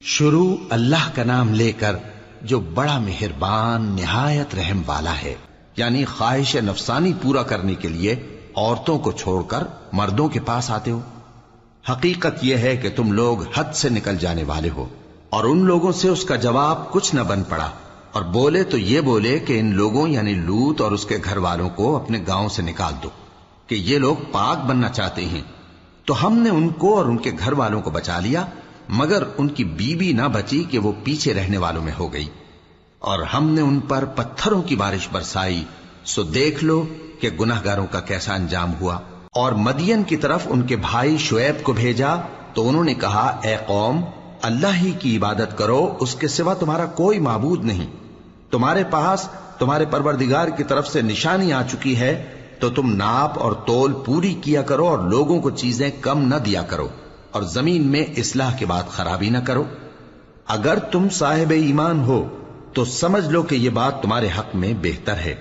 شروع اللہ کا نام لے کر جو بڑا مہربان نہایت رحم والا ہے۔ یعنی خواہش نفسانی پورا کرنے کے لیے عورتوں کو چھوڑ کر مردوں کے پاس آتے ہو۔ حقیقت یہ ہے کہ تم لوگ حد سے نکل جانے والے ہو۔ اور ان لوگوں سے اس کا جواب کچھ نہ بن پڑا، اور بولے تو یہ بولے کہ ان لوگوں یعنی لوط اور اس کے گھر والوں کو اپنے گاؤں سے نکال دو کہ یہ لوگ پاک بننا چاہتے ہیں۔ تو ہم نے ان کو اور ان کے گھر والوں کو بچا لیا، مگر ان کی بیوی نہ بچی کہ وہ پیچھے رہنے والوں میں ہو گئی۔ اور ہم نے ان پر پتھروں کی بارش برسائی، سو دیکھ لو کہ گناہگاروں کا کیسا انجام ہوا۔ اور مدین کی طرف ان کے بھائی شعیب کو بھیجا تو انہوں نے کہا، اے قوم، اللہ ہی کی عبادت کرو، اس کے سوا تمہارا کوئی معبود نہیں۔ تمہارے پاس تمہارے پروردگار کی طرف سے نشانی آ چکی ہے، تو تم ناپ اور تول پوری کیا کرو اور لوگوں کو چیزیں کم نہ دیا کرو، اور زمین میں اصلاح کے بعد خرابی نہ کرو۔ اگر تم صاحب ایمان ہو تو سمجھ لو کہ یہ بات تمہارے حق میں بہتر ہے۔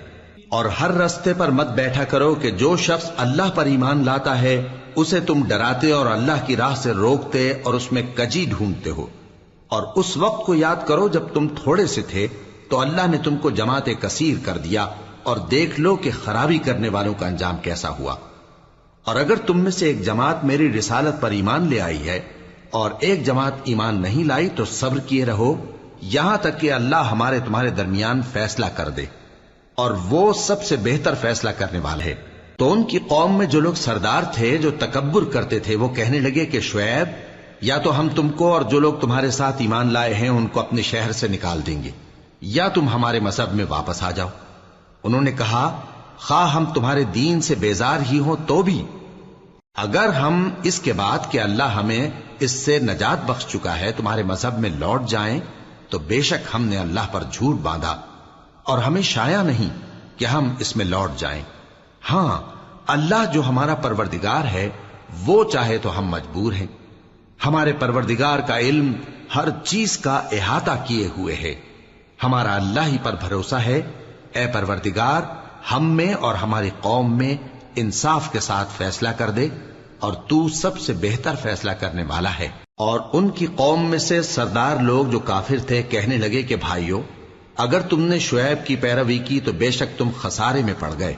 اور ہر رستے پر مت بیٹھا کرو کہ جو شخص اللہ پر ایمان لاتا ہے اسے تم ڈراتے اور اللہ کی راہ سے روکتے اور اس میں کجی ڈھونڈتے ہو۔ اور اس وقت کو یاد کرو جب تم تھوڑے سے تھے تو اللہ نے تم کو جماعت کثیر کر دیا، اور دیکھ لو کہ خرابی کرنے والوں کا انجام کیسا ہوا۔ اور اگر تم میں سے ایک جماعت میری رسالت پر ایمان لے آئی ہے اور ایک جماعت ایمان نہیں لائی تو صبر کیے رہو یہاں تک کہ اللہ ہمارے تمہارے درمیان فیصلہ کر دے، اور وہ سب سے بہتر فیصلہ کرنے والا ہے۔ تو ان کی قوم میں جو لوگ سردار تھے جو تکبر کرتے تھے وہ کہنے لگے کہ شعیب، یا تو ہم تم کو اور جو لوگ تمہارے ساتھ ایمان لائے ہیں ان کو اپنے شہر سے نکال دیں گے، یا تم ہمارے مذہب میں واپس آ جاؤ۔ انہوں نے کہا، خواہ ہم تمہارے دین سے بیزار ہی ہوں تو بھی، اگر ہم اس کے بعد کہ اللہ ہمیں اس سے نجات بخش چکا ہے تمہارے مذہب میں لوٹ جائیں تو بے شک ہم نے اللہ پر جھوٹ باندھا، اور ہمیں شایع نہیں کہ ہم اس میں لوٹ جائیں۔ ہاں، اللہ جو ہمارا پروردگار ہے وہ چاہے تو ہم مجبور ہیں۔ ہمارے پروردگار کا علم ہر چیز کا احاطہ کیے ہوئے ہے۔ ہمارا اللہ ہی پر بھروسہ ہے۔ اے پروردگار، ہم میں اور ہماری قوم میں انصاف کے ساتھ فیصلہ کر دے، اور تو سب سے بہتر فیصلہ کرنے والا ہے۔ اور ان کی قوم میں سے سردار لوگ جو کافر تھے کہنے لگے کہ بھائیو، اگر تم نے شعیب کی پیروی کی تو بے شک تم خسارے میں پڑ گئے۔